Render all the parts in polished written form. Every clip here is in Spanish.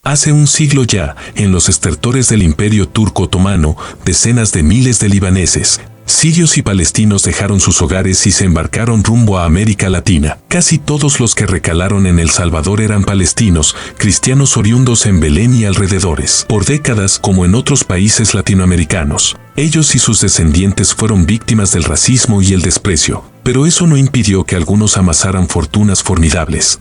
Hace un siglo ya, en los estertores del Imperio Turco Otomano, decenas de miles de libaneses, sirios y palestinos dejaron sus hogares y se embarcaron rumbo a América Latina. Casi todos los que recalaron en El Salvador eran palestinos, cristianos oriundos en Belén y alrededores. Por décadas, como en otros países latinoamericanos, ellos y sus descendientes fueron víctimas del racismo y el desprecio, pero eso no impidió que algunos amasaran fortunas formidables.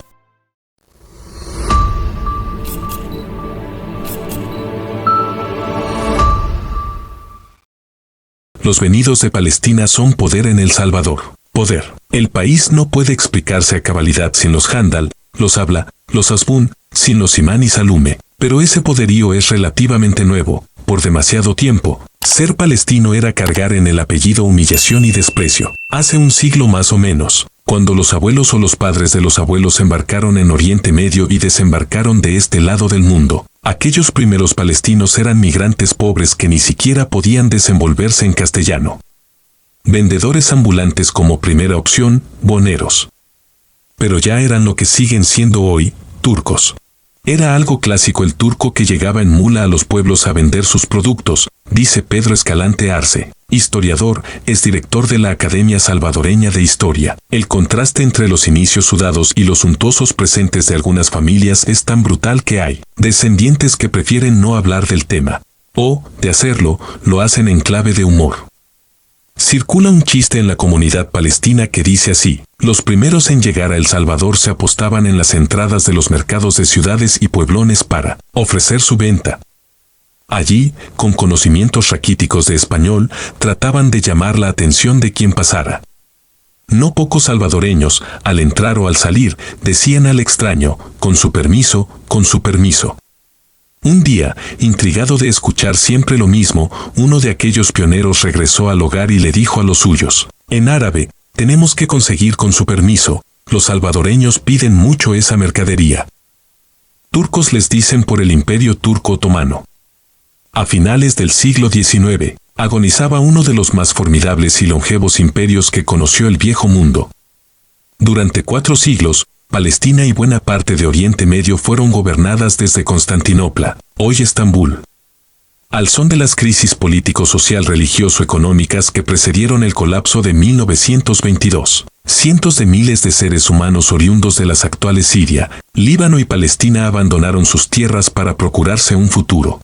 Los venidos de Palestina son poder en El Salvador. Poder. El país no puede explicarse a cabalidad sin los Handal, los Habla, los Asbun, sin los Imán y Salume. Pero ese poderío es relativamente nuevo. Por demasiado tiempo, ser palestino era cargar en el apellido humillación y desprecio. Hace un siglo más o menos, cuando los abuelos o los padres de los abuelos embarcaron en Oriente Medio y desembarcaron de este lado del mundo, aquellos primeros palestinos eran migrantes pobres que ni siquiera podían desenvolverse en castellano. Vendedores ambulantes como primera opción, boneros. Pero ya eran lo que siguen siendo hoy, turcos. Era algo clásico el turco que llegaba en mula a los pueblos a vender sus productos, dice Pedro Escalante Arce, historiador, es director de la Academia Salvadoreña de Historia. El contraste entre los inicios sudados y los suntuosos presentes de algunas familias es tan brutal que hay descendientes que prefieren no hablar del tema, o, de hacerlo, lo hacen en clave de humor. Circula un chiste en la comunidad palestina que dice así: los primeros en llegar a El Salvador se apostaban en las entradas de los mercados de ciudades y pueblones para ofrecer su venta. Allí, con conocimientos raquíticos de español, trataban de llamar la atención de quien pasara. No pocos salvadoreños, al entrar o al salir, decían al extraño, con su permiso, con su permiso. Un día, intrigado de escuchar siempre lo mismo, uno de aquellos pioneros regresó al hogar y le dijo a los suyos, en árabe, tenemos que conseguir con su permiso, los salvadoreños piden mucho esa mercadería. Turcos les dicen por el Imperio Turco Otomano. A finales del siglo XIX, agonizaba uno de los más formidables y longevos imperios que conoció el viejo mundo. Durante 4 siglos, Palestina y buena parte de Oriente Medio fueron gobernadas desde Constantinopla, hoy Estambul. Al son de las crisis político-social-religioso-económicas que precedieron el colapso de 1922, cientos de miles de seres humanos oriundos de las actuales Siria, Líbano y Palestina abandonaron sus tierras para procurarse un futuro.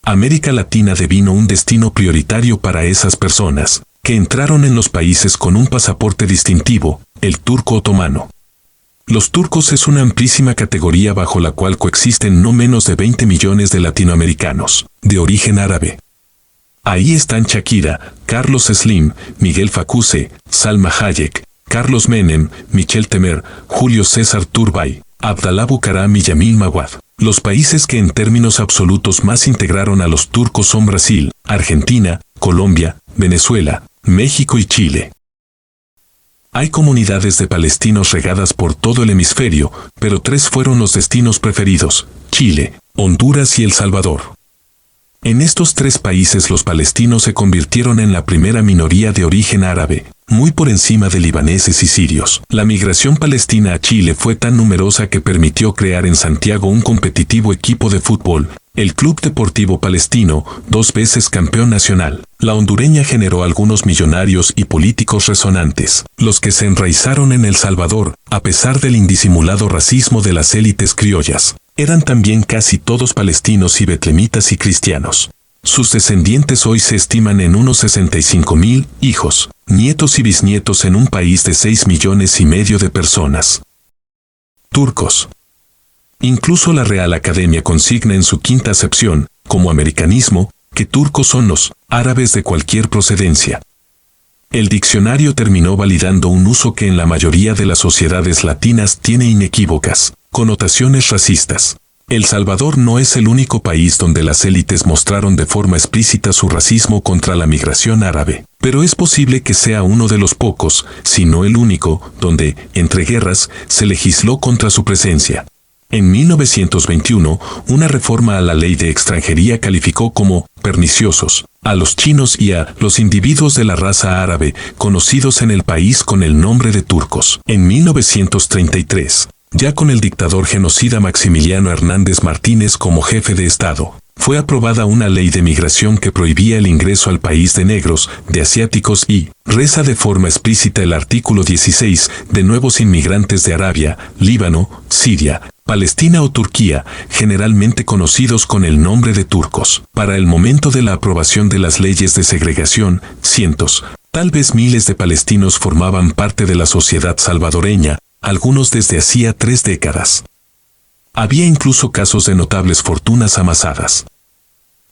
América Latina devino un destino prioritario para esas personas, que entraron en los países con un pasaporte distintivo, el turco otomano. Los turcos es una amplísima categoría bajo la cual coexisten no menos de 20 millones de latinoamericanos, de origen árabe. Ahí están Shakira, Carlos Slim, Miguel Facuse, Salma Hayek, Carlos Menem, Michel Temer, Julio César Turbay, Abdalá Bucaram y Yamil Mawad. Los países que en términos absolutos más integraron a los turcos son Brasil, Argentina, Colombia, Venezuela, México y Chile. Hay comunidades de palestinos regadas por todo el hemisferio, pero 3 fueron los destinos preferidos: Chile, Honduras y El Salvador. En estos 3 países los palestinos se convirtieron en la primera minoría de origen árabe, muy por encima de libaneses y sirios. La migración palestina a Chile fue tan numerosa que permitió crear en Santiago un competitivo equipo de fútbol, el Club Deportivo Palestino, 2 veces campeón nacional. La hondureña generó algunos millonarios y políticos resonantes, los que se enraizaron en El Salvador, a pesar del indisimulado racismo de las élites criollas. Eran también casi todos palestinos y betlemitas y cristianos. Sus descendientes hoy se estiman en unos 65.000 hijos, nietos y bisnietos en un país de 6,5 millones de personas. Turcos. Incluso la Real Academia consigna en su 5ª acepción, como americanismo, que turcos son los árabes de cualquier procedencia. El diccionario terminó validando un uso que en la mayoría de las sociedades latinas tiene inequívocas connotaciones racistas. El Salvador no es el único país donde las élites mostraron de forma explícita su racismo contra la migración árabe, pero es posible que sea uno de los pocos, si no el único, donde, entre guerras, se legisló contra su presencia. En 1921, una reforma a la ley de extranjería calificó como perniciosos a los chinos y a los individuos de la raza árabe conocidos en el país con el nombre de turcos. En 1933, Ya con el dictador genocida Maximiliano Hernández Martínez como jefe de Estado, fue aprobada una ley de migración que prohibía el ingreso al país de negros, de asiáticos y reza de forma explícita el artículo 16 de nuevos inmigrantes de Arabia, Líbano, Siria, Palestina o Turquía, generalmente conocidos con el nombre de turcos. Para el momento de la aprobación de las leyes de segregación, cientos, tal vez miles de palestinos formaban parte de la sociedad salvadoreña, algunos desde hacía 3 décadas. Había incluso casos de notables fortunas amasadas.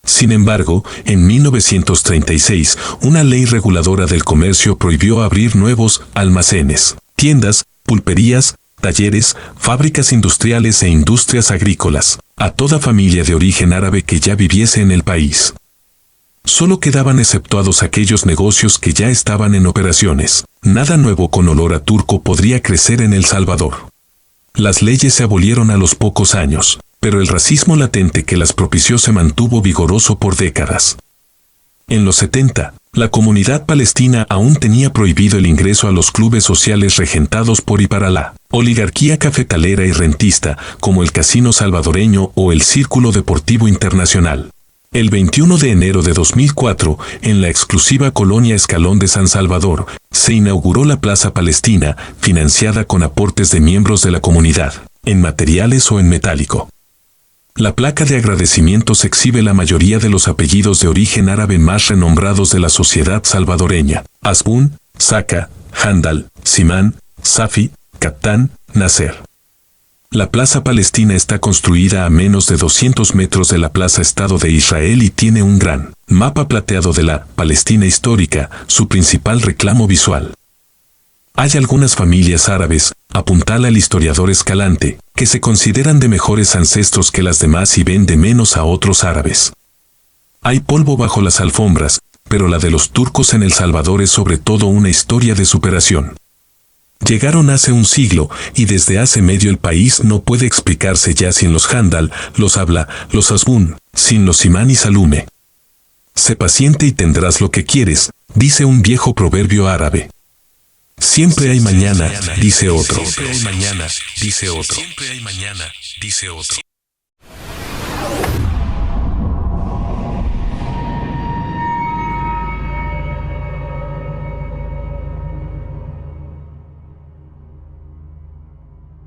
Sin embargo, en 1936, una ley reguladora del comercio prohibió abrir nuevos almacenes, tiendas, pulperías, talleres, fábricas industriales e industrias agrícolas, a toda familia de origen árabe que ya viviese en el país. Solo quedaban exceptuados aquellos negocios que ya estaban en operaciones. Nada nuevo con olor a turco podría crecer en El Salvador. Las leyes se abolieron a los pocos años, pero el racismo latente que las propició se mantuvo vigoroso por décadas. En los 70, la comunidad palestina aún tenía prohibido el ingreso a los clubes sociales regentados por y para la oligarquía cafetalera y rentista, como el Casino Salvadoreño o el Círculo Deportivo Internacional. El 21 de enero de 2004, en la exclusiva colonia Escalón de San Salvador, se inauguró la Plaza Palestina, financiada con aportes de miembros de la comunidad, en materiales o en metálico. La placa de agradecimientos exhibe la mayoría de los apellidos de origen árabe más renombrados de la sociedad salvadoreña: Asbun, Saka, Handal, Simán, Safi, Kaptán, Nasser. La Plaza Palestina está construida a menos de 200 metros de la Plaza Estado de Israel y tiene un gran mapa plateado de la Palestina histórica, su principal reclamo visual. Hay algunas familias árabes, apuntala el historiador Escalante, que se consideran de mejores ancestros que las demás y ven de menos a otros árabes. Hay polvo bajo las alfombras, pero la de los turcos en El Salvador es sobre todo una historia de superación. Llegaron hace un siglo, y desde hace medio el país no puede explicarse ya sin los Handal, los Habla, los Asbun, sin los Simán y Salume. Sé paciente y tendrás lo que quieres, dice un viejo proverbio árabe. Siempre hay mañana, dice otro. Siempre hay mañana, dice otro. Siempre hay mañana, dice otro.